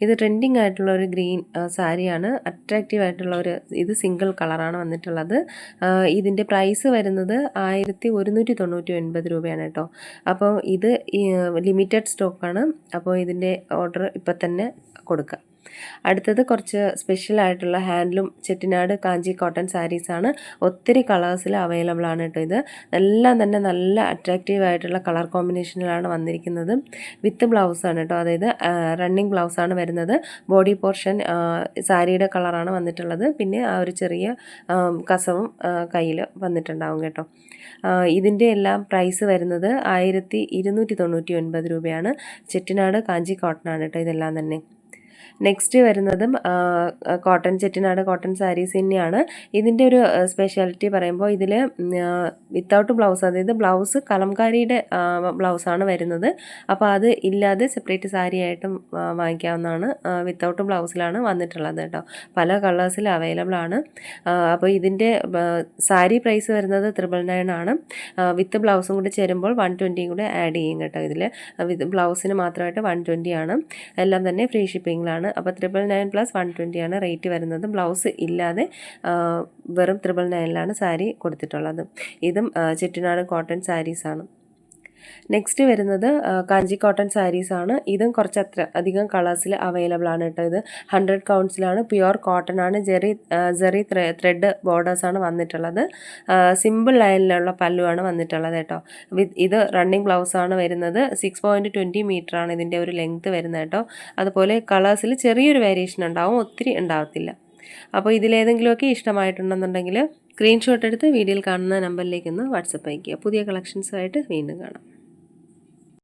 ഇത് ട്രെൻഡിങ് ആയിട്ടുള്ള ഒരു ഗ്രീൻ സാരിയാണ്. അട്രാക്റ്റീവ് ആയിട്ടുള്ള ഒരു ഇത് സിംഗിൾ കളറാണ് വന്നിട്ടുള്ളത്. ഇതിൻ്റെ പ്രൈസ് വരുന്നത് 1199 രൂപയാണ് കേട്ടോ. അപ്പോൾ ഇത് ലിമിറ്റഡ് സ്റ്റോക്കാണ്. അപ്പോൾ ഇതിൻ്റെ ഓർഡർ ഇപ്പം തന്നെ കൊടുക്കുക. അടുത്തത് കുറച്ച് സ്പെഷ്യൽ ആയിട്ടുള്ള ഹാൻഡ്ലൂം ചെട്ടിനാട് കാഞ്ചി കോട്ടൺ സാരീസാണ്. ഒത്തിരി കളേഴ്സിൽ അവൈലബിൾ ആണ് കേട്ടോ. ഇത് എല്ലാം തന്നെ നല്ല അട്രാക്റ്റീവ് ആയിട്ടുള്ള കളർ കോമ്പിനേഷനിലാണ് വന്നിരിക്കുന്നത്. വിത്ത് ബ്ലൗസാണ് കേട്ടോ. അതായത് റണ്ണിങ് ബ്ലൗസാണ് വരുന്നത്. ബോഡി പോർഷൻ സാരിയുടെ കളറാണ് വന്നിട്ടുള്ളത്. പിന്നെ ആ ഒരു ചെറിയ കസവും കയ്യിൽ വന്നിട്ടുണ്ടാവും കേട്ടോ. ഇതിൻ്റെ എല്ലാം പ്രൈസ് വരുന്നത് 1299 രൂപയാണ്. ചെട്ടിനാട് കാഞ്ചി കോട്ടനാണ് കേട്ടോ ഇതെല്ലാം തന്നെ. നെക്സ്റ്റ് വരുന്നതും കോട്ടൺ ചെട്ടിനാട് കോട്ടൺ സാരീസ് തന്നെയാണ്. ഇതിൻ്റെ ഒരു സ്പെഷ്യാലിറ്റി പറയുമ്പോൾ ഇതിൽ വിത്തൗട്ട് ബ്ലൗസ്, അതായത് ബ്ലൗസ് കലംകാരിയുടെ ബ്ലൗസാണ് വരുന്നത്. അപ്പോൾ അത് ഇല്ലാതെ സെപ്പറേറ്റ് സാരി ആയിട്ടും വാങ്ങിക്കാവുന്നതാണ്. വിത്തൗട്ട് ബ്ലൗസിലാണ് വന്നിട്ടുള്ളത് കേട്ടോ. പല കളേഴ്സിൽ അവൈലബിൾ ആണ്. അപ്പോൾ ഇതിൻ്റെ സാരി പ്രൈസ് വരുന്നത് 999 ആണ്. വിത്ത് ബ്ലൗസും കൂടി ചേരുമ്പോൾ 120 കൂടെ ആഡ് ചെയ്യും കേട്ടോ. ഇതിൽ വിത്ത് ബ്ലൗസിന് മാത്രമായിട്ട് 120 ആണ്. എല്ലാം തന്നെ ഫ്രീ ഷിപ്പിങ്ങിലാണ്. അപ്പോൾ 999 പ്ലസ് 120 ആണ് റേറ്റ് വരുന്നത്. ബ്ലൗസ് ഇല്ലാതെ വെറും 999 സാരി കൊടുത്തിട്ടുള്ളത്. ഇതും ചെട്ടിനാട് കോട്ടൺ സാരീസാണ്. നെക്സ്റ്റ് വരുന്നത് കാഞ്ചി കോട്ടൺ സാരീസാണ്. ഇതും കുറച്ച് അധികം കളേഴ്സിൽ അവൈലബിൾ ആണ് കേട്ടോ. ഇത് 100 കൗണ്ട്സിലാണ്. പ്യുവർ കോട്ടൺ ആണ്. ജെറി ത്രെഡ് ബോർഡേഴ്സാണ് വന്നിട്ടുള്ളത്. സിമ്പിൾ ലൈനിലുള്ള പല്ലുവാണ് വന്നിട്ടുള്ളത് കേട്ടോ. ഇത് റണ്ണിങ് ബ്ലൗസാണ് വരുന്നത്. 6.20 മീറ്റർ ആണ് ഇതിൻ്റെ ഒരു ലെങ്ത്ത് വരുന്നത് കേട്ടോ. അതുപോലെ കളേഴ്സിൽ ചെറിയൊരു വേരിയേഷൻ ഉണ്ടാവും, ഒത്തിരി ഉണ്ടാവത്തില്ല. അപ്പോൾ ഇതിലേതെങ്കിലുമൊക്കെ ഇഷ്ടമായിട്ടുണ്ടെന്നുണ്ടെങ്കിൽ സ്ക്രീൻഷോട്ട് എടുത്ത് വീഡിയോയിൽ കാണുന്ന നമ്പറിലേക്കൊന്ന് വാട്സപ്പ് അയയ്ക്കുക. പുതിയ കളക്ഷൻസുമായിട്ട് വീണ്ടും കാണാം.